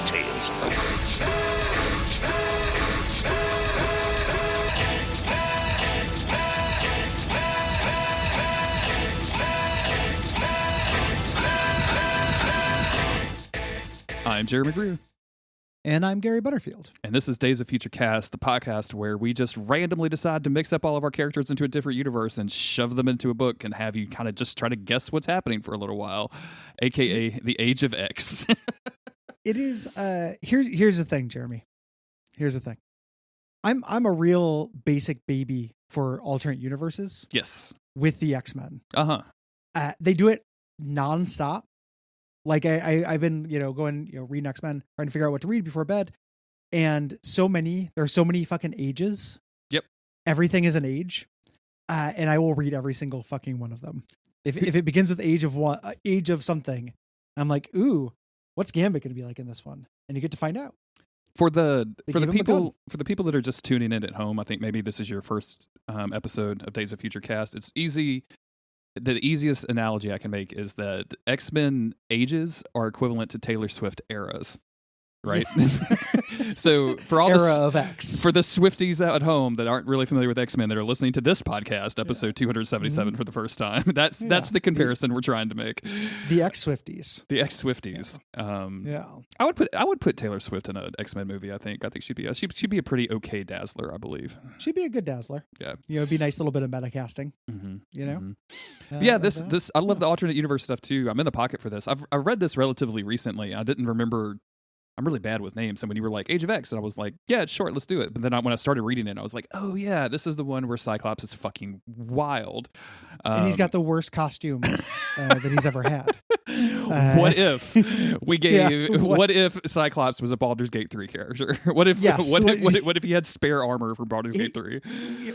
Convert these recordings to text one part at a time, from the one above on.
tales of I'm Jeremy Greer. And I'm Gary Butterfield. And this is Days of Future Cast, the podcast where we just randomly decide to mix up all of our characters into a different universe and shove them into a book and have you kind of just try to guess what's happening for a little while, aka the Age of X. It is, here's the thing, Jeremy. Here's the thing. I'm a real basic baby for alternate universes. Yes. With the X-Men. Uh-huh. They do it nonstop. Like I've been, going, reading X-Men, trying to figure out what to read before bed. And there are so many fucking ages. Yep. Everything is an age. And I will read every single fucking one of them. If it begins with age of something, I'm like, ooh, what's Gambit going to be like in this one? And you get to find out. For the people that are just tuning in at home, I think maybe this is your first episode of Days of Future Cast. It's easy. The easiest analogy I can make is that X-Men ages are equivalent to Taylor Swift eras, right? Yes. So for all of X, for the Swifties out at home that aren't really familiar with X-Men that are listening to this podcast, episode 277 for the first time, that's the comparison we're trying to make. The X-Swifties. The X-Swifties. I would put Taylor Swift in an X-Men movie. I think she'd be a pretty okay Dazzler, I believe. She'd be a good Dazzler. Yeah. It'd be a nice little bit of meta casting. Mm-hmm. This I love the alternate universe stuff too. I'm in the pocket for this. I read this relatively recently. I didn't remember. I'm really bad with names. And when you were like Age of X, and I was like, yeah, it's short, let's do it. But then when I started reading it, I was like, oh yeah, this is the one where Cyclops is fucking wild. And he's got the worst costume that he's ever had. What if we gave? What if Cyclops was a Baldur's Gate 3 character? What if? What if he had spare armor for Baldur's Gate 3?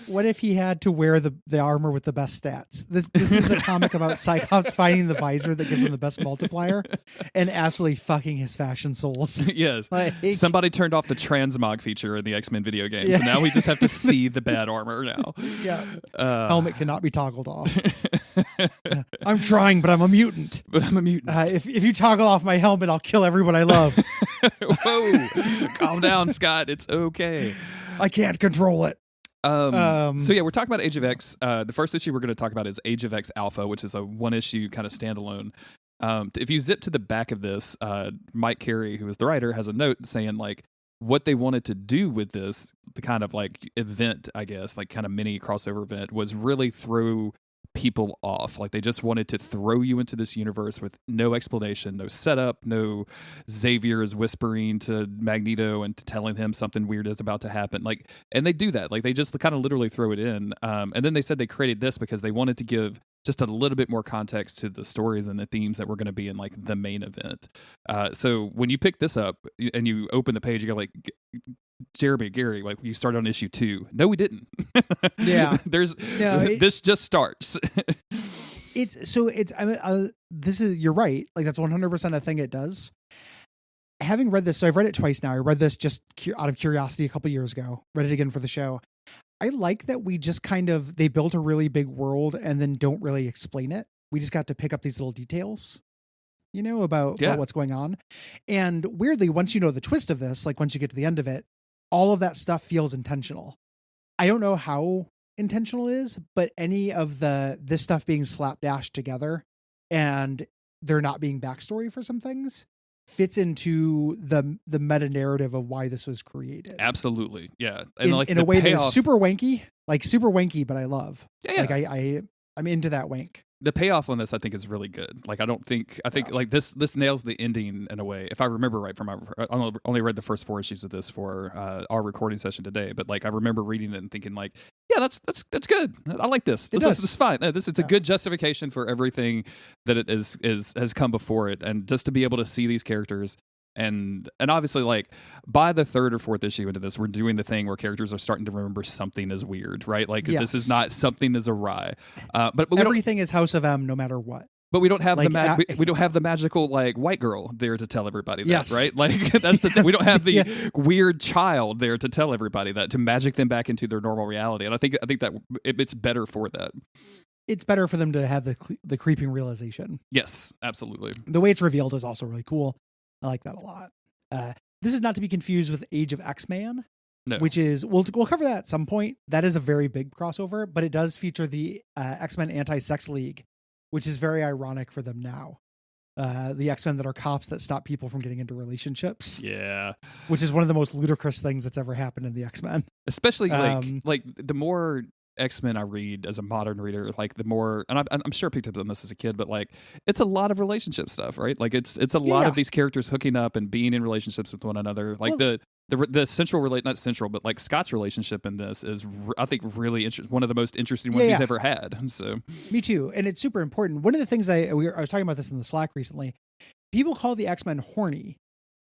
What if he had to wear the armor with the best stats? This is a comic about Cyclops finding the visor that gives him the best multiplier and absolutely fucking his fashion souls. Yes. Somebody turned off the transmog feature in the X-Men video game, so now we just have to see the bad armor now. Yeah. Helmet cannot be toggled off. I'm trying, but I'm a mutant. If you toggle off my helmet, I'll kill everyone I love. Whoa. Calm down, Scott. It's okay. I can't control it. So we're talking about Age of X. The first issue we're going to talk about is Age of X Alpha, which is a one-issue kind of standalone. If you zip to the back of this, Mike Carey, who is the writer, has a note saying like what they wanted to do with this, the kind of like event, I guess, like kind of mini crossover event, was really throw people off. Like they just wanted to throw you into this universe with no explanation, no setup, no Xavier is whispering to Magneto and telling him something weird is about to happen. Like, and they do that. Like they just kind of literally throw it in. And then they said they created this because they wanted to give just a little bit more context to the stories and the themes that were going to be in like the main event. So when you pick this up and you open the page, you go like, Gary, like you started on issue 2. No, we didn't. Yeah. This just starts. You're right. Like that's 100% a thing it does. Having read this, so I've read it twice now. I read this just out of curiosity a couple years ago, read it again for the show. I like that we just they built a really big world and then don't really explain it. We just got to pick up these little details, about what's going on. And weirdly, once you know the twist of this, like once you get to the end of it, all of that stuff feels intentional. I don't know how intentional it is, but any of this stuff being slapdashed together and there not being backstory for some things fits into the meta narrative of why this was created. Absolutely. Yeah. And in a way that is super wanky, but I love. Yeah. Like I'm into that wank. The payoff on this, I think, is really good. Like, I think like this nails the ending in a way. If I remember right I only read the first 4 issues of this for our recording session today, but like I remember reading it and thinking like, yeah, that's good. I like this. This is fine. It's a good justification for everything that it has come before it, and just to be able to see these characters. And obviously, like by the 3rd or 4th issue into this, we're doing the thing where characters are starting to remember something is weird, right? Like this is not something is awry. But everything is House of M, no matter what. But we don't have we don't have the magical like white girl there to tell everybody that, yes. right? Like that's the thing. We don't have the weird child there to tell everybody that, to magic them back into their normal reality. And I think that it's better for that. It's better for them to have the creeping realization. Yes, absolutely. The way it's revealed is also really cool. I like that a lot. This is not to be confused with Age of X-Man, No. which is we'll cover that at some point. That is a very big crossover, but it does feature the X-Men Anti-Sex League, which is very ironic for them now. The X-Men that are cops that stop people from getting into relationships. Yeah. Which is one of the most ludicrous things that's ever happened in the X-Men. Especially like the more X-Men I read as a modern reader, like the more, and I'm sure I picked up on this as a kid, but like it's a lot of relationship stuff, right? Like it's a lot of these characters hooking up and being in relationships with one another. Like the central not central, but like Scott's relationship in this is I think really one of the most interesting ones he's ever had. So me too, and it's super important. One of the things I was talking about this in the Slack recently. People call the X-Men horny,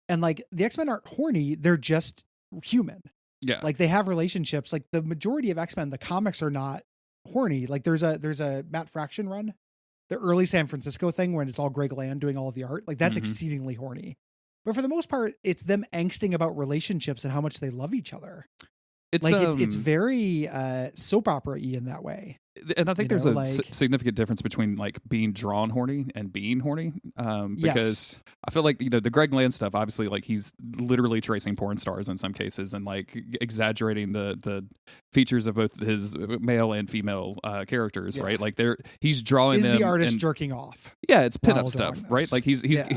and like the X-Men aren't horny; they're just human. Yeah, like they have relationships. Like the majority of X-Men, the comics are not horny. Like there's a Matt Fraction run, the early San Francisco thing when it's all Greg Land doing all of the art. Like that's exceedingly horny. But for the most part, it's them angsting about relationships and how much they love each other. It's very soap opera-y in that way. And I think there's a significant difference between like being drawn horny and being horny. Because I feel like, the Greg Land stuff, obviously like he's literally tracing porn stars in some cases and like exaggerating the features of both his male and female characters, right? Like he's drawing them. Is the artist jerking off? Yeah, it's pinup stuff, right? Like he's got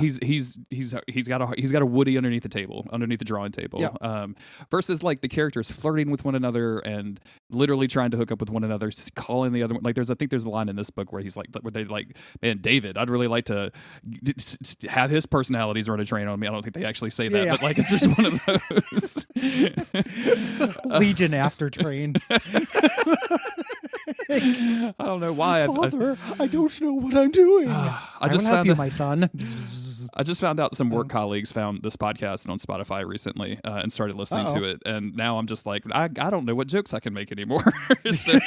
a Woody underneath the drawing table. Versus like the characters flirting with one another and literally trying to hook up with one another, calling the other one. Like I think there's a line in this book where he's like, where they like, man, David, I'd really like to have his personalities run a train on me. I don't think they actually say that, but like it's just one of those. Legion after train. I don't know why. Father, I don't know what I'm doing. I just help you, my son. I just found out some work colleagues found this podcast on Spotify recently and started listening to it. And now I'm just like, I don't know what jokes I can make anymore. So,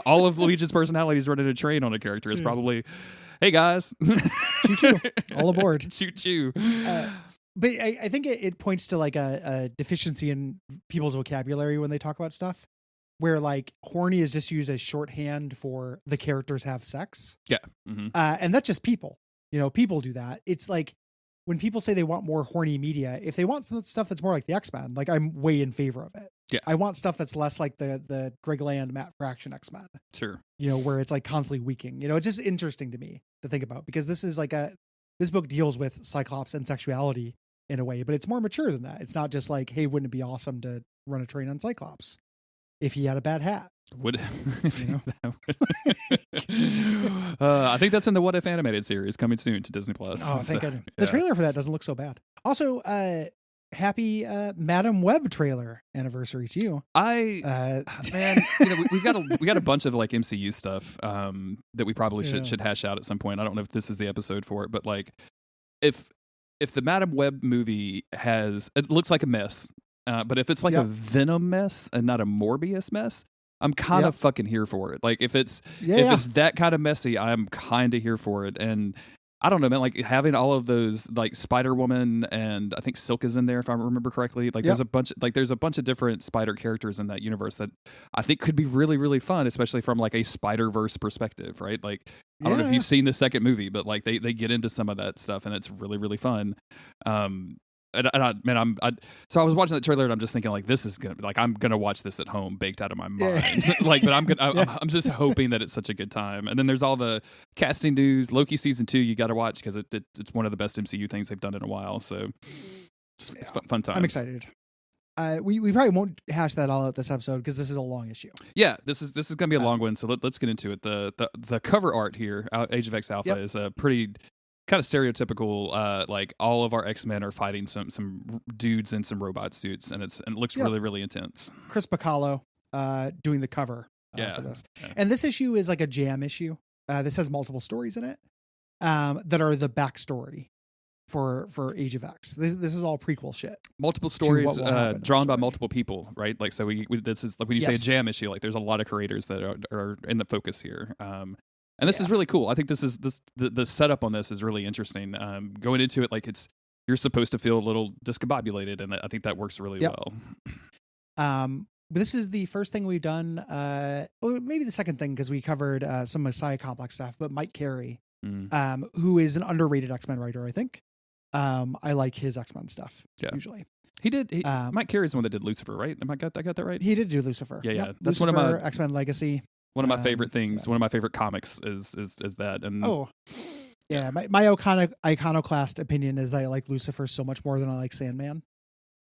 all of Legion's personalities running a train on a character is probably, hey guys. Choo choo. All aboard. Choo choo. But I think it points to like a deficiency in people's vocabulary when they talk about stuff. Where like horny is just used as shorthand for the characters have sex. Yeah. And that's just people. People do that. It's like when people say they want more horny media, if they want stuff that's more like the X-Men, like I'm way in favor of it. Yeah. I want stuff that's less like the Greg Land, Matt Fraction X-Men. Sure. Where it's like constantly weaking. It's just interesting to me to think about because this is like this book deals with Cyclops and sexuality in a way, but it's more mature than that. It's not just like, hey, wouldn't it be awesome to run a train on Cyclops if he had a bad hat? I think that's in the What If animated series coming soon to Disney Plus. Oh, thank goodness. The trailer for that doesn't look so bad. Also, happy Madam Web trailer anniversary to you. Man, we got a bunch of like MCU stuff that we probably should hash out at some point. I don't know if this is the episode for it, but like if the Madam Web movie it looks like a mess. But if it's like a Venom mess and not a Morbius mess, I'm kind of fucking here for it. Like if it's that kind of messy, I'm kind of here for it. And I don't know, man, like having all of those like Spider-Woman and I think Silk is in there if I remember correctly. Like there's a bunch of different spider characters in that universe that I think could be really, really fun, especially from like a Spider-Verse perspective, right? Like I don't know if you've seen the second movie, but like they get into some of that stuff and it's really, really fun. So I was watching that trailer and I'm just thinking like this is gonna like I'm gonna watch this at home baked out of my mind. Like, but I'm just hoping that it's such a good time. And then there's all the casting news. Loki season 2 you got to watch because it's one of the best MCU things they've done in a while. So it's fun times. I'm excited. We probably won't hash that all out this episode because this is a long issue. Yeah, this is gonna be a long one. So let's get into it. The cover art here, Age of X Alpha, is a pretty kind of stereotypical, like all of our X-Men are fighting some dudes in some robot suits, and it looks really, really intense. Chris Bacalo doing the cover for this. Yeah. And this issue is like a jam issue. This has multiple stories in it that are the backstory for Age of X. This is all prequel shit. Multiple stories drawn by multiple people, right? Like so this is like when you say a jam issue, like there's a lot of creators that are in the focus here. And this is really cool. I think the setup on this is really interesting. Going into it, like you're supposed to feel a little discombobulated, and I think that works really well. This is the first thing we've done, or maybe the second thing because we covered some Messiah Complex stuff. But Mike Carey, who is an underrated X-Men writer, I think. I like his X-Men stuff usually. He did. Mike Carey's the one that did Lucifer, right? I got that right? He did do Lucifer. Yeah, yeah. Yep. That's Lucifer, one of my X-Men Legacy. One of my favorite things. Yeah. One of my favorite comics is that. And my iconoclast opinion is that I like Lucifer so much more than I like Sandman,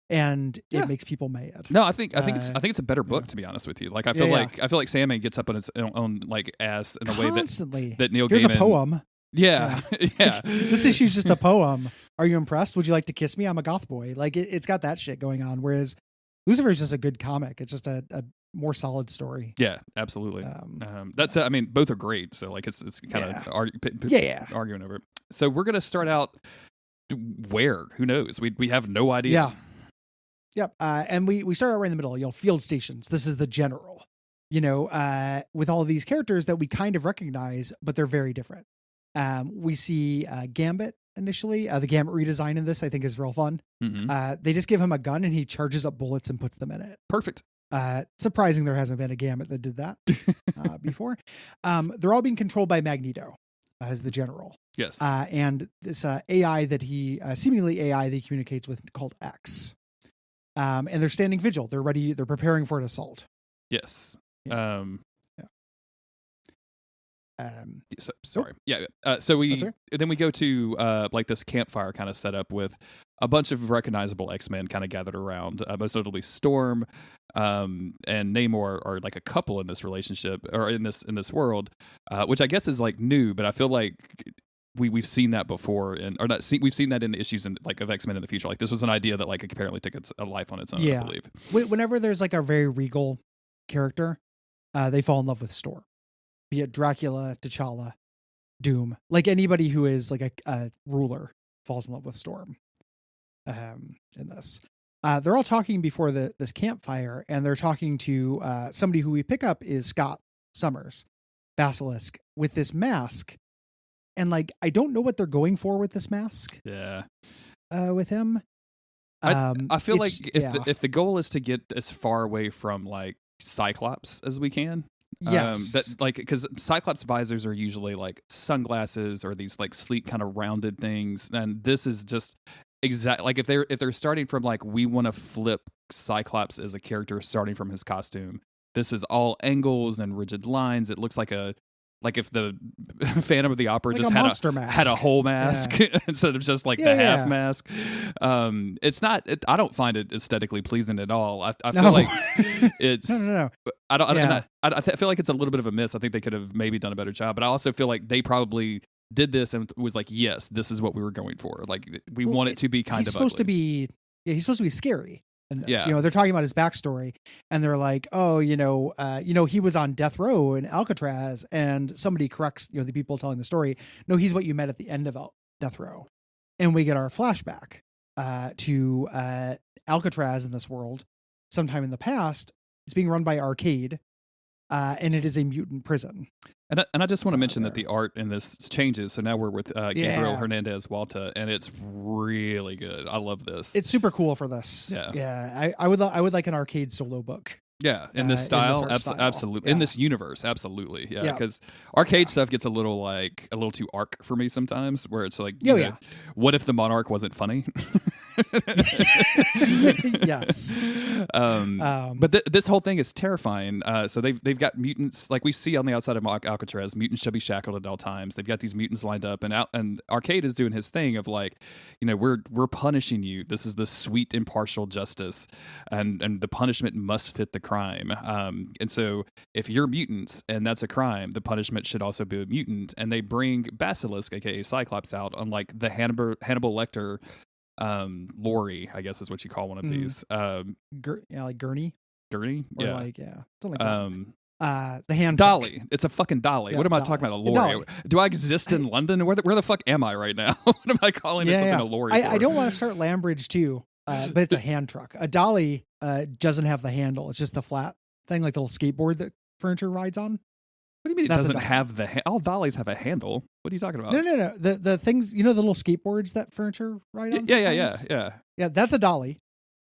and it makes people mad. No, I think it's a better book, to be honest with you. Like I feel like Sandman gets up on his own like ass in a way that Neil Gaiman. Here's a poem. Yeah. Like, this issue's just a poem. Are you impressed? Would you like to kiss me? I'm a goth boy. Like it's got that shit going on. Whereas Lucifer is just a good comic. It's just a more solid story. Yeah, absolutely. That's I mean, both are great. So like it's kind of arguing over it. So we're gonna start out where? Who knows? We have no idea. Yeah. Yep. And we start out right in the middle. Field stations. This is the general. With all of these characters that we kind of recognize, but they're very different. We see Gambit initially. The Gambit redesign in this I think is real fun. Mm-hmm. They just give him a gun and he charges up bullets and puts them in it. Perfect. Surprising there hasn't been a Gambit that did that before. They're all being controlled by Magneto as the general. Yes. And this AI that seemingly AI that he communicates with called X. And they're standing vigil. They're ready. They're preparing for an assault. Yes. Yeah. Sorry. Yeah. So we go to like this campfire kind of setup with a bunch of recognizable X-Men kind of gathered around. Most notably Storm and Namor are like a couple in this relationship or in this world, which I guess is like new, but I feel like we've seen that before, we've seen that in the issues of X-Men in the future. Like this was an idea that like apparently took a life on its own. I believe. Whenever there's like a very regal character, they fall in love with Storm. Be it Dracula, T'Challa, Doom, like anybody who is like a ruler falls in love with Storm. In this, they're all talking before this campfire, and they're talking to somebody who we pick up is Scott Summers, Basilisk, with this mask, and like I don't know what they're going for with this mask. Yeah, with him, I feel like if the goal is to get as far away from like Cyclops as we can. Yes. That like because Cyclops visors are usually like sunglasses or these like sleek kind of rounded things, and this is just exact like if they're starting from like we want to flip Cyclops as a character starting from his costume. This is all angles and rigid lines. It looks like if the Phantom of the Opera like just had a whole mask instead of just like the half mask. It's not. I don't find it aesthetically pleasing at all. I feel like it's no. I feel like it's a little bit of a miss. I think they could have maybe done a better job, but I also feel like they probably did this and was like, yes, this is what we were going for. Like we want it to be kind of supposed ugly. He's supposed to be scary. Yeah. They're talking about his backstory and they're like, oh, he was on death row in Alcatraz, and somebody corrects, the people telling the story. No, he's what you met at the end of death row. And we get our flashback to Alcatraz in this world sometime in the past. It's being run by Arcade, and it is a mutant prison. And I just want to mention that the art in this changes. So now we're with Gabriel Hernandez Walta, and it's really good. I love this. It's super cool for this. Yeah. I would like an Arcade solo book. Yeah, in this style, absolutely. Yeah. In this universe, absolutely. Yeah, because Arcade stuff gets a little too arc for me sometimes, where it's like, what if the Monarch wasn't funny? Yes. But this whole thing is terrifying. So they've got mutants, like we see on the outside of Alcatraz. Mutants shall be shackled at all times. They've got these mutants lined up, and Arcade is doing his thing of like, we're punishing you. This is the sweet impartial justice, and the punishment must fit the crime. And so if you're mutants and that's a crime, the punishment should also be a mutant. And they bring Basilisk, aka Cyclops, out on like the Hannibal Lecter. Lori, I guess is what you call one of these. Like Gurney. Or like something like that. The hand dolly. Trick. It's a fucking dolly. What am I talking about? A Lori? Do I exist in London? Where the fuck am I right now? What am I calling it something a Lori? I don't want to start Lambridge too, but it's a hand truck. A dolly doesn't have the handle. It's just the flat thing, like the little skateboard that furniture rides on. What do you mean it doesn't have all dollies have a handle? What are you talking about? No. The things, the little skateboards that furniture ride on. Yeah. That's a dolly.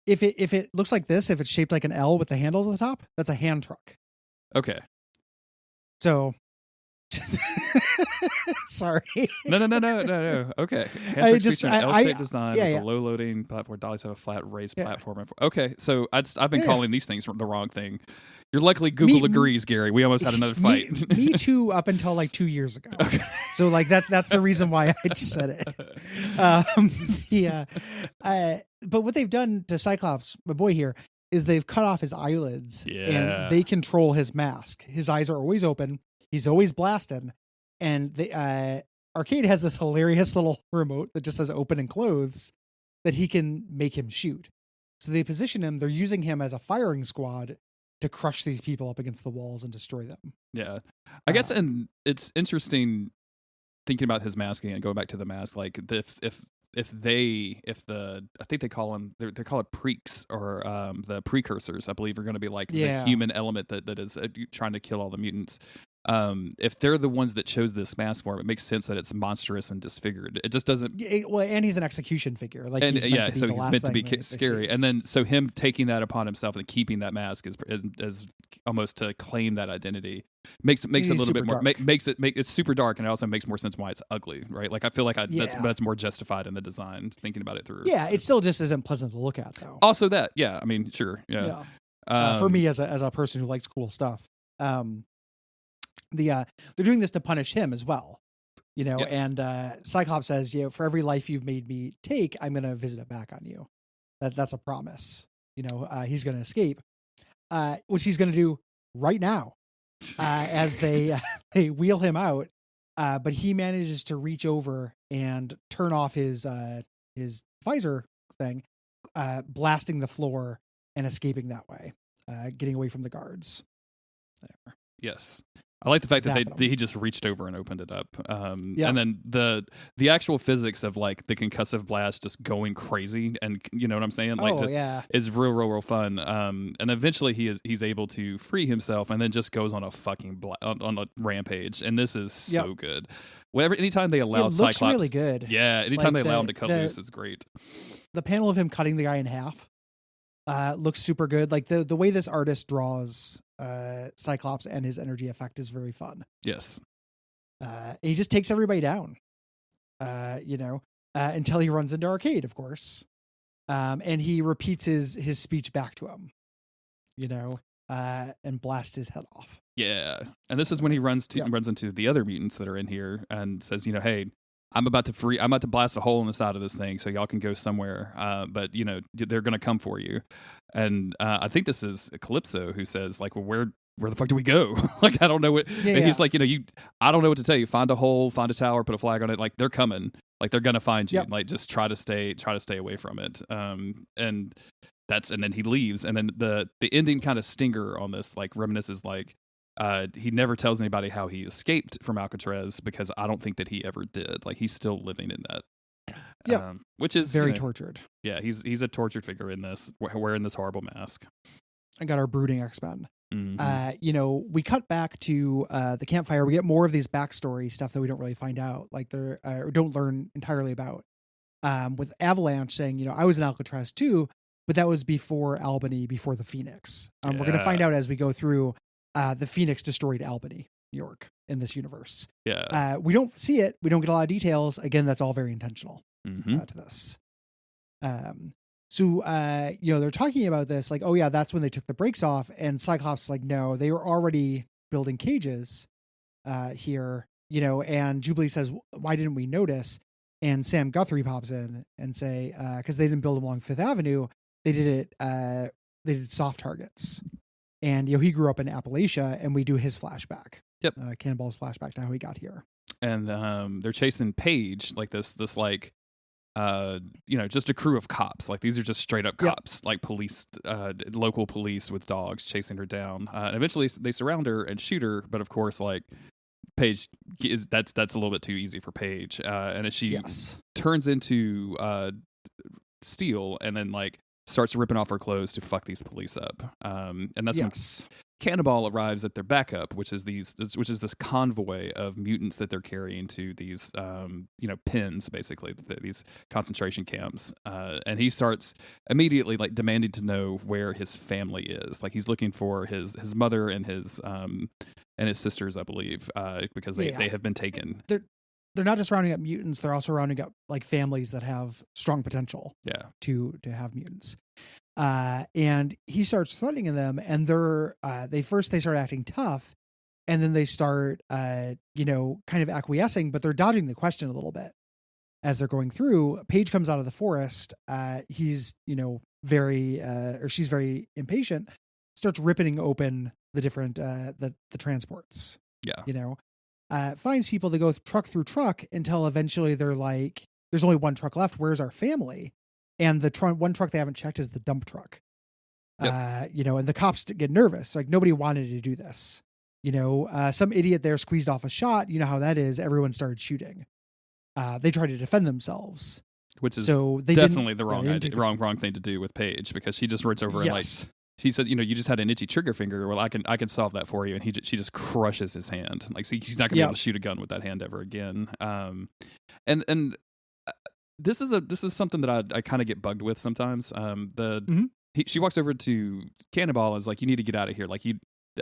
If it looks like this, if it's shaped like an L with the handles at the top, that's a hand truck. Okay. So Sorry. No. Okay. Handshakes feature an L-shaped design with yeah. a low loading platform. Dollies have a flat raised platform. Okay, so I've been calling these things the wrong thing. You're luckily Google agrees, Gary. We almost had another fight. Me too, up until like 2 years ago. Okay. So like that's the reason why I just said it. Yeah. But what they've done to Cyclops, my boy here, is they've cut off his eyelids and they control his mask. His eyes are always open. He's always blasting. And the Arcade has this hilarious little remote that just says open and clothes that he can make him shoot. So they position him. They're using him as a firing squad to crush these people up against the walls and destroy them. Yeah. I guess, and it's interesting thinking about his masking and going back to the mask, like if I think they call them, they call it preeks, or the precursors, I believe, are going to be like the human element that is trying to kill all the mutants. If they're the ones that chose this mask form, it makes sense that it's monstrous and disfigured. It just doesn't. Well, and he's an execution figure, like and, he's meant to be so he's meant to be scary. And then so him taking that upon himself and keeping that mask is almost to claim that identity makes it a little bit more it's super dark, and it also makes more sense why it's ugly, right? Like I feel like that's more justified in the design, thinking about it through. Yeah, it still just isn't pleasant to look at though. Also that, I mean, sure, yeah. For me as a person who likes cool stuff, they're doing this to punish him as well, and Cyclops says, for every life you've made me take, I'm going to visit it back on you. That's a promise. He's going to escape, which he's going to do right now, as they wheel him out. But he manages to reach over and turn off his visor thing, blasting the floor and escaping that way, getting away from the guards. There. Yes. I like the fact that he just reached over and opened it up. And then the actual physics of like the concussive blast just going crazy, and you know what I'm saying? Like is real fun. And eventually he's able to free himself, and then just goes on a fucking on a rampage. And this is so good. Anytime they allow Cyclops, looks really good. Yeah, anytime they allow him to cut loose, it's great. The panel of him cutting the guy in half looks super good. Like the way this artist draws Cyclops and his energy effect is very fun. Yes. He just takes everybody down, until he runs into Arcade, of course. And he repeats his speech back to him, and blasts his head off. Yeah. And this is when he runs into the other mutants that are in here and says, hey, I'm about to blast a hole in the side of this thing so y'all can go somewhere. But they're going to come for you. And I think this is Calypso who says like, well, where the fuck do we go? Like, I don't know what, and he's like, I don't know what to tell you. Find a hole, find a tower, put a flag on it. Like they're coming, like they're going to find you. Like just try to stay away from it. And then he leaves. And then the ending kind of stinger on this, like reminisces like, he never tells anybody how he escaped from Alcatraz, because I don't think that he ever did. Like he's still living in that. Yeah. Which is very tortured. Yeah. He's a tortured figure in this, wearing this horrible mask. I got our brooding X-Men. Mm-hmm. We cut back to the campfire. We get more of these backstory stuff that we don't really find out, like or don't learn entirely about. With Avalanche saying, I was in Alcatraz too, but that was before Albany, before the Phoenix. We're going to find out as we go through. The Phoenix destroyed Albany, New York, in this universe. Yeah. We don't see it. We don't get a lot of details. Again, that's all very intentional to this. So they're talking about this, like, oh yeah, that's when they took the brakes off. And Cyclops is like, no, they were already building cages here, and Jubilee says, why didn't we notice? And Sam Guthrie pops in and say, because they didn't build them along Fifth Avenue, they did soft targets. And he grew up in Appalachia, and we do his flashback. Yep. Cannonball's flashback to how he got here. And they're chasing Paige, like this like just a crew of cops. Like these are just straight up cops, like police, local police with dogs chasing her down. And eventually they surround her and shoot her, but of course, like Paige that's a little bit too easy for Paige. And as she turns into steel, and then like starts ripping off her clothes to fuck these police up. And that's when Cannonball arrives at their backup, which is this convoy of mutants that they're carrying to these, pens, basically, these concentration camps. And he starts immediately like demanding to know where his family is. Like he's looking for his mother and his and his sisters, I believe, because they have been taken. They're not just rounding up mutants; they're also rounding up like families that have strong potential. Yeah. To have mutants. And he starts threatening them, and they start acting tough, and then they start, kind of acquiescing, but they're dodging the question a little bit as they're going through. Paige comes out of the forest. He's, she's very impatient, starts ripping open the different, the transports. Yeah. Finds people to go truck through truck until eventually they're like, there's only one truck left. Where's our family? And the one truck they haven't checked is the dump truck. Yep. And the cops get nervous. Like, nobody wanted to do this. Some idiot there squeezed off a shot. You know how that is. Everyone started shooting. They tried to defend themselves. Which is they definitely the wrong idea, wrong thing to do with Paige, because she just runs over and like, she said, you just had an itchy trigger finger. Well, I can solve that for you. And she just crushes his hand. Like, he's not going to be able to shoot a gun with that hand ever again. This is something that I kind of get bugged with sometimes. She walks over to Cannonball and is like, you need to get out of here. Like,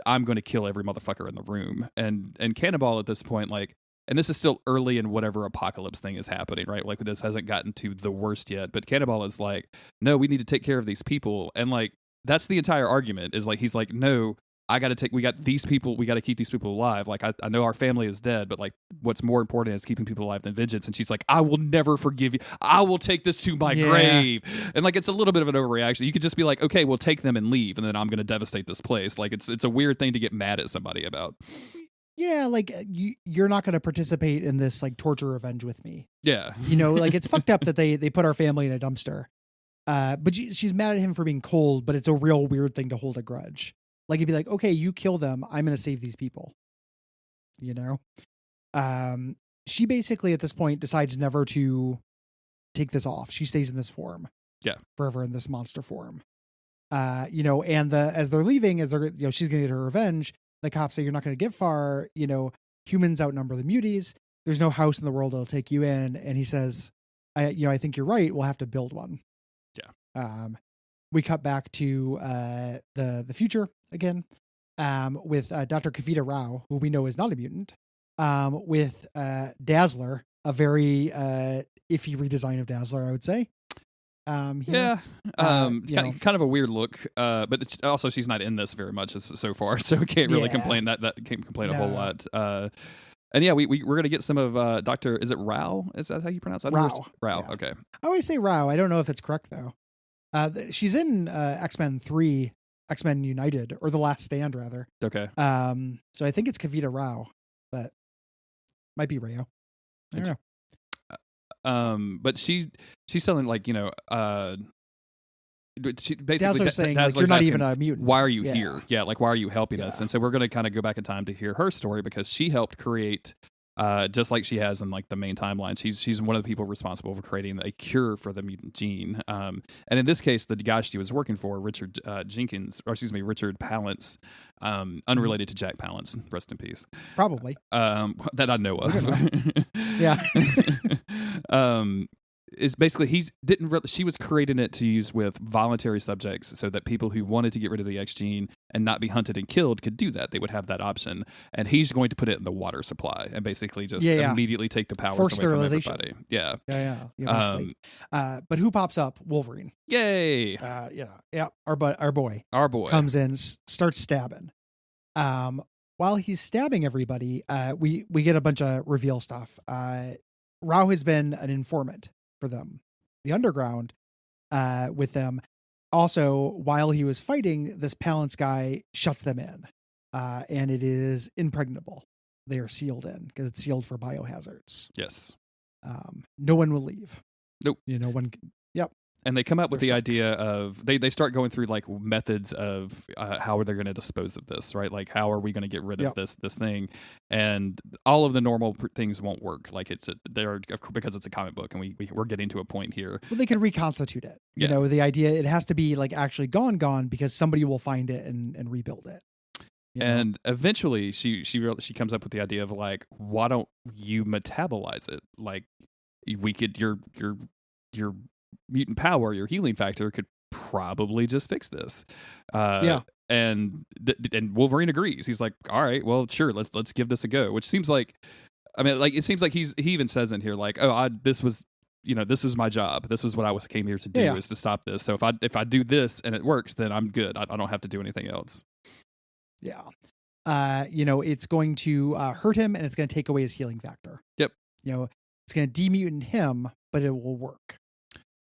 I'm going to kill every motherfucker in the room. And Cannonball at this point, like, and this is still early in whatever apocalypse thing is happening, right? Like, this hasn't gotten to the worst yet, but Cannonball is like, no, we need to take care of these people. And like, that's the entire argument, is like, he's like, no, we got these people, we got to keep these people alive. Like, I know our family is dead, but like, what's more important is keeping people alive than vengeance. And she's like, I will never forgive you. I will take this to my grave. And like, it's a little bit of an overreaction. You could just be like, okay, we'll take them and leave, and then I'm going to devastate this place. Like, it's a weird thing to get mad at somebody about. Yeah, like, you're not going to participate in this like torture revenge with me. Yeah. Like, it's fucked up that they put our family in a dumpster. But she's mad at him for being cold, but it's a real weird thing to hold a grudge. Like, you'd be like, okay, you kill them, I'm going to save these people. She basically at this point decides never to take this off. She stays in this form. Yeah. Forever in this monster form. And as they're leaving, she's going to get her revenge. The cops say, you're not going to get far. Humans outnumber the muties. There's no house in the world that'll take you in. And he says, I think you're right. We'll have to build one. Yeah. We cut back to the future again, with Dr. Kavita Rao, who we know is not a mutant, with Dazzler, a very iffy redesign of Dazzler, I would say. Kind of a weird look, but it's also, she's not in this very much so far, so can't really complain. That can't complain a whole lot. And yeah, we're gonna get some of Dr. Is it Rao? Is that how you pronounce it? Rao. Rao. Yeah. Okay. I always say Rao. I don't know if it's correct though. She's in X-Men 3, X-Men United, or The Last Stand rather. Okay. So I think it's Kavita Rao, but might be Rao. I don't know. But she's telling, like, she basically Dazzler's saying, like, you're not even a mutant. Why are you here? Yeah, like, why are you helping us? And so we're going to kind of go back in time to hear her story, because she helped create, just like she has in like the main timeline. She's one of the people responsible for creating a cure for the mutant gene. And in this case, the guy she was working for, Richard Palance, unrelated to Jack Palance, rest in peace. Probably. That I know of. Yeah. Is basically she was creating it to use with voluntary subjects, so that people who wanted to get rid of the X gene and not be hunted and killed could do that. They would have that option, and he's going to put it in the water supply and basically just immediately take the powers away from everybody. Yeah. But who pops up? Wolverine. Yay. Our boy comes in, starts stabbing. While he's stabbing everybody, we get a bunch of reveal stuff. Rao has been an informant for them, the underground, with them. Also, while he was fighting, this Palance guy shuts them in, and it is impregnable. They are sealed in because it's sealed for biohazards. Yes. No one will leave. Nope. No one. Yep. And they come up with the idea of they start going through like methods of how are they going to dispose of this, right? Like, how are we going to get rid of this thing? And all of the normal things won't work. Like, because it's a comic book, and we're getting to a point here. Well, they can reconstitute it. You know, the idea, it has to be like actually gone because somebody will find it and rebuild it. And eventually she comes up with the idea of like, why don't you metabolize it? Like, we could your mutant power, your healing factor could probably just fix this. and Wolverine agrees. He's like, all right, well, sure, let's give this a go. Which seems like, I mean, like, it seems like he even says in here, like, oh, this was my job. This was what I came here to do, is to stop this. So if I do this and it works, then I'm good. I don't have to do anything else. Yeah. It's going to hurt him, and it's going to take away his healing factor. Yep. It's going to demutant him, but it will work.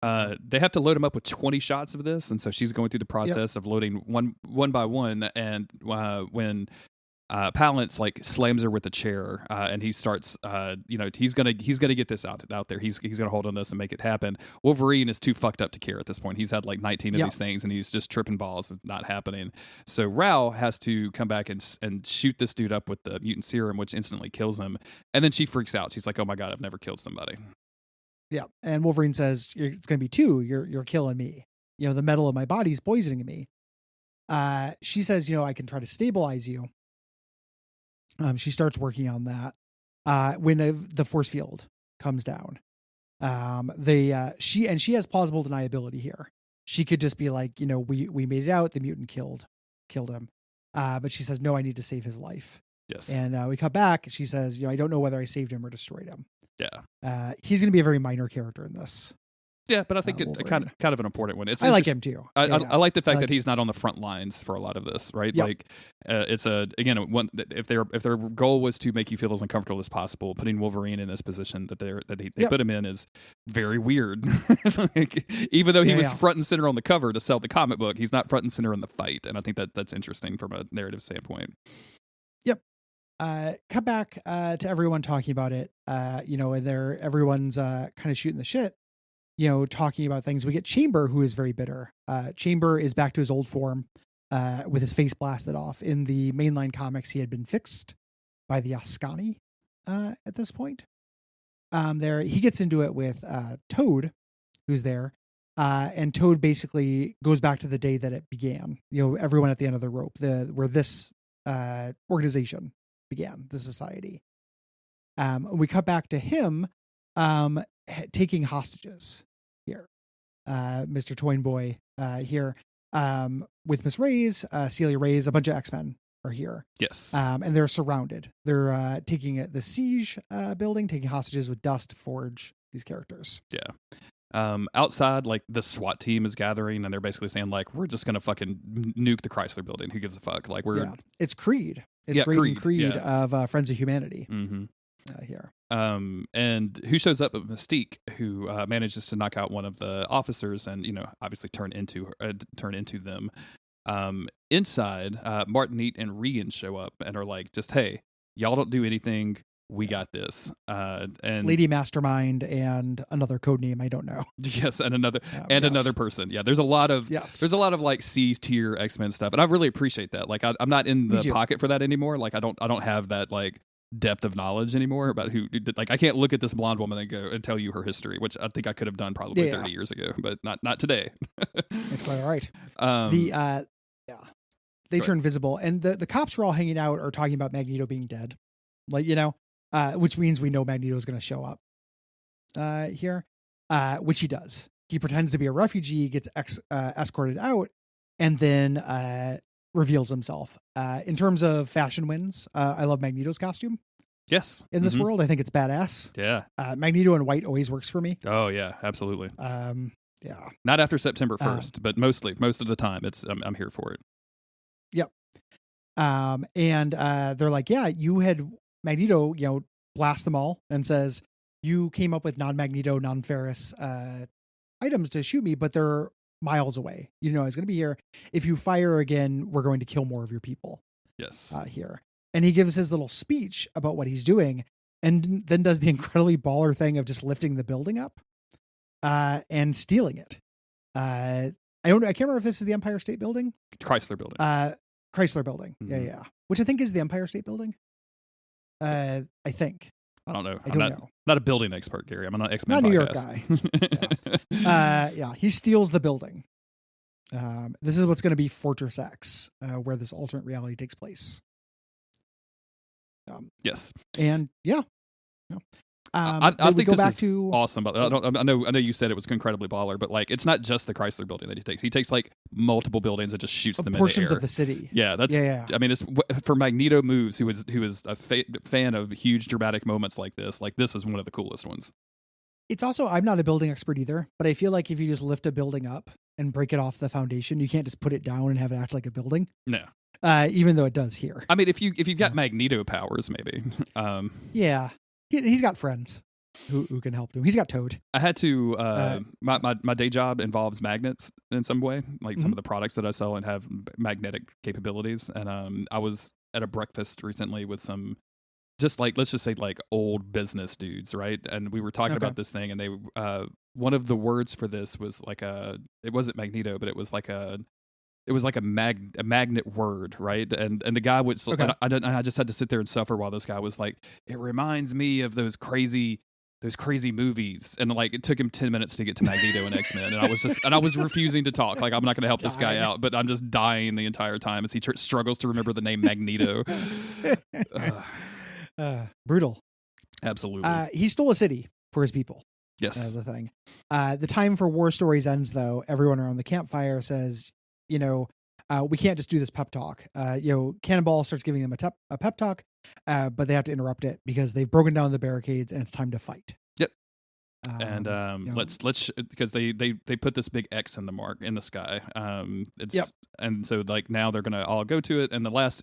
They have to load him up with 20 shots of this, and so she's going through the process of loading one by one. And when Palance like slams her with a chair, and he starts, he's gonna get this out there. He's gonna hold on this and make it happen. Wolverine is too fucked up to care at this point. He's had like 19 of these things, and he's just tripping balls. It's not happening. So Rao has to come back and shoot this dude up with the mutant serum, which instantly kills him. And then she freaks out. She's like, "Oh my god, I've never killed somebody." Yeah, and Wolverine says, "It's going to be 2. You're killing me. The metal in my body is poisoning me." She says, "I can try to stabilize you." She starts working on that. When the force field comes down, she has plausible deniability here. She could just be like, we made it out. The mutant killed him. But she says, no, I need to save his life. Yes. And we cut back. She says, I don't know whether I saved him or destroyed him. Yeah. He's going to be a very minor character in this. Yeah, but I think it's kind of an important one. I like him too. I like the fact that he's not on the front lines for a lot of this, right? Yep. Like, it's if their goal was to make you feel as uncomfortable as possible, putting Wolverine in this position that they put him in is very weird. Like, even though he was front and center on the cover to sell the comic book, he's not front and center in the fight, and I think that's interesting from a narrative standpoint. Yep. Cut back to everyone talking about it. And everyone's kind of shooting the shit. Talking about things. We get Chamber, who is very bitter. Chamber is back to his old form, with his face blasted off. In the mainline comics, he had been fixed by the Ascani at this point. He gets into it with Toad, who's there. And Toad basically goes back to the day that it began. Everyone at the end of the rope, where this organization began, the society. We cut back to him taking hostages here. Mr. Toynboy here with Miss Reyes, Celia Reyes, a bunch of X-Men are here. Yes. And they're surrounded. They're taking the Siege building, taking hostages with Dust, Forge, these characters. Yeah. Outside, like, the SWAT team is gathering, and they're basically saying, like, we're just gonna fucking nuke the Chrysler building. Who gives a fuck? Like, it's Creed. It's Creed of Friends of Humanity. Mm-hmm. Here. And who shows up? Mystique, who manages to knock out one of the officers, and obviously turn into them. Inside, Martinique and Rian show up and are like, just, hey, y'all don't do anything. We got this. And Lady Mastermind and another code name I don't know. Yes, and another person. Yeah, there's a lot of like C tier X-Men stuff, and I really appreciate that. Like, I'm not in the pocket for that anymore. Like, I don't have that like depth of knowledge anymore about who. Like, I can't look at this blonde woman and go and tell you her history, which I think I could have done probably 30 years ago, but not today. It's quite all right. They turn visible, and the cops who are all hanging out are talking about Magneto being dead. Like, which means we know Magneto is going to show up here, which he does. He pretends to be a refugee, gets escorted out, and then reveals himself. In terms of fashion wins, I love Magneto's costume. Yes. In this world, I think it's badass. Yeah. Magneto in white always works for me. Oh, yeah, absolutely. Yeah. Not after September 1st, but most of the time, I'm here for it. Yep. And they're like, yeah, you had Magneto, blast them all and says, you came up with non-Magneto, non-Ferrous items to shoot me, but they're miles away. I was going to be here. If you fire again, we're going to kill more of your people. Yes. Here. And he gives his little speech about what he's doing, and then does the incredibly baller thing of just lifting the building up and stealing it. I can't remember if this is the Empire State Building. Chrysler Building. Chrysler Building. Mm-hmm. Yeah. Which I think is the Empire State Building. I think. I don't know. I don't know. Not a building expert, Gary. I'm not X-Men. Not a New York guy. Yeah. He steals the building. This is what's going to be Fortress X, where this alternate reality takes place. Yes. And yeah. I think go this back is to awesome. But I know you said it was incredibly baller, but like it's not just the Chrysler building that he takes. He takes like multiple buildings and just shoots them portions in the air. of the city. Yeah, that's. Yeah. I mean, it's for Magneto moves. Who is a fan of huge dramatic moments like this. Like this is one of the coolest ones. It's also, I'm not a building expert either, but I feel like if you just lift a building up and break it off the foundation, you can't just put it down and have it act like a building. No. Even though it does here. I mean, if you've got Magneto powers, maybe. Yeah, he's got friends who can help him. He's got Toad. I had to. My day job involves magnets in some way, like some of the products that I sell and have magnetic capabilities. And I was at a breakfast recently with some, just like let's just say like old business dudes, right? And we were talking about this thing, and they one of the words for this was like it wasn't Magneto, but it was like a magnet word, right? And the guy was, I just had to sit there and suffer while this guy was like, it reminds me of those crazy movies, and like it took him 10 minutes to get to Magneto and X-Men, and I was refusing to talk. Like I'm not going to help this guy out, but I'm just dying the entire time as he struggles to remember the name Magneto. Brutal. Absolutely. He stole a city for his people. Yes. The thing. The time for war stories ends though. Everyone around the campfire says, we can't just do this pep talk. Cannonball starts giving them a pep talk, but they have to interrupt it because they've broken down the barricades and it's time to fight. Yep. Let's because they put this big X in the sky. And so like now they're gonna all go to it, and the last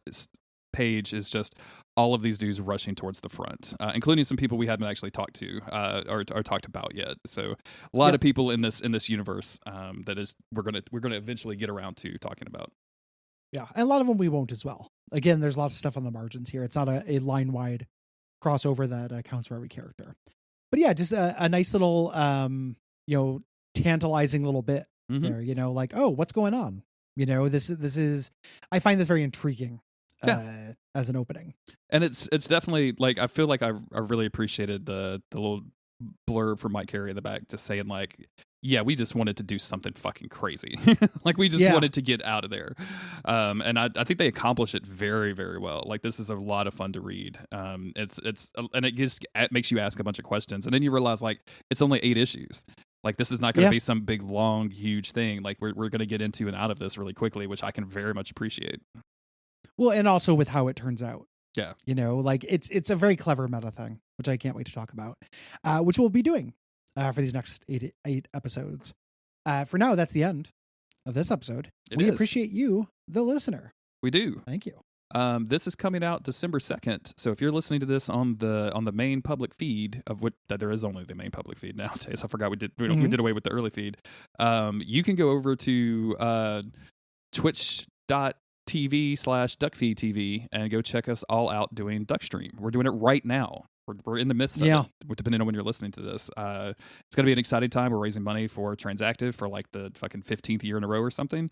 page is just all of these dudes rushing towards the front, including some people we haven't actually talked to or talked about yet. So a lot of people in this universe that is we're gonna eventually get around to talking about. Yeah, and a lot of them we won't as well. Again, there's lots of stuff on the margins here. It's not a line wide crossover that counts for every character. But yeah, just a nice little tantalizing little bit there. Like, oh, what's going on? This is I find this very intriguing. As an opening, and it's definitely like I feel like I really appreciated the little blurb from Mike Carey in the back, just saying like, yeah, we just wanted to do something fucking crazy, like we just wanted to get out of there, and I think they accomplish it very, very well. Like this is a lot of fun to read. It's and it just makes you ask a bunch of questions, and then you realize like it's only 8 issues. Like this is not going to be some big long huge thing. Like we're going to get into and out of this really quickly, which I can very much appreciate. Well, and also with how it turns out. Yeah. Like it's a very clever meta thing, which I can't wait to talk about, which we'll be doing for these next 8 episodes. For now, that's the end of this episode. We appreciate you, the listener. We do. Thank you. This is coming out December 2nd. So if you're listening to this on the main public feed, of which that there is only the main public feed nowadays. I forgot we did away with the early feed. You can go over to Twitch.tv/Duckfeed.tv and go check us all out doing Duckstream. We're doing it right now. We're in the midst of it, depending on when you're listening to this. It's going to be an exciting time. We're raising money for Transactive for like the fucking 15th year in a row or something.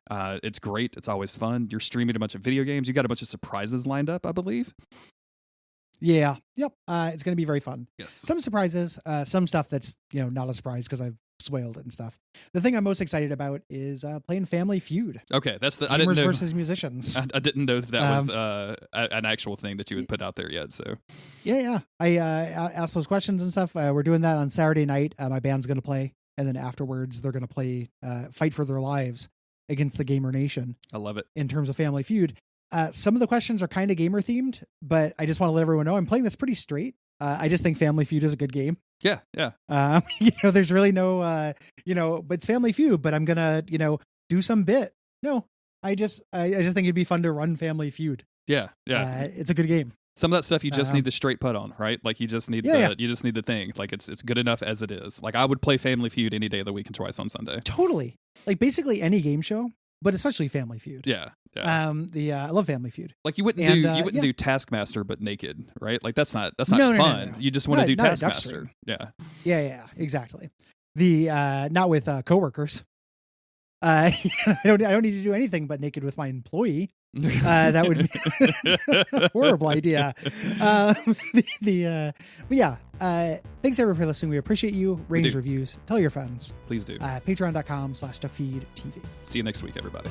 It's great. It's always fun. You're streaming a bunch of video games. You got a bunch of surprises lined up, I believe. Yeah. Yep. It's going to be very fun. Yes. Some surprises, some stuff that's, not a surprise because I've spoiled it and stuff. The thing I'm most excited about is playing Family Feud. Okay, that's the gamers versus musicians. I didn't know if that was an actual thing that you would put out there yet. So yeah, I asked those questions and stuff. We're doing that on Saturday night. My band's going to play, and then afterwards they're going to play Fight for Their Lives against the Gamer Nation. I love it. In terms of Family Feud, some of the questions are kind of gamer themed, but I just want to let everyone know I'm playing this pretty straight. I just think Family Feud is a good game. Yeah. There's really no, but it's Family Feud, but I'm gonna, do some bit. No, I just think it'd be fun to run Family Feud. Yeah. It's a good game. Some of that stuff you just need the straight putt on, right? Like you just need you just need the thing. Like it's good enough as it is. Like I would play Family Feud any day of the week and twice on Sunday. Totally. Like basically any game show, but especially Family Feud. Yeah. I love Family Feud. Like you wouldn't do Taskmaster but naked, right? Like that's not fun. No. You just want to do Taskmaster. Yeah, exactly. The not with coworkers. I don't need to do anything but naked with my employee. That would be a horrible idea. Thanks everyone for listening. We appreciate you. Ratings, reviews, tell your friends. Please do. Patreon.com/Duckfeed.tv. See you next week, everybody.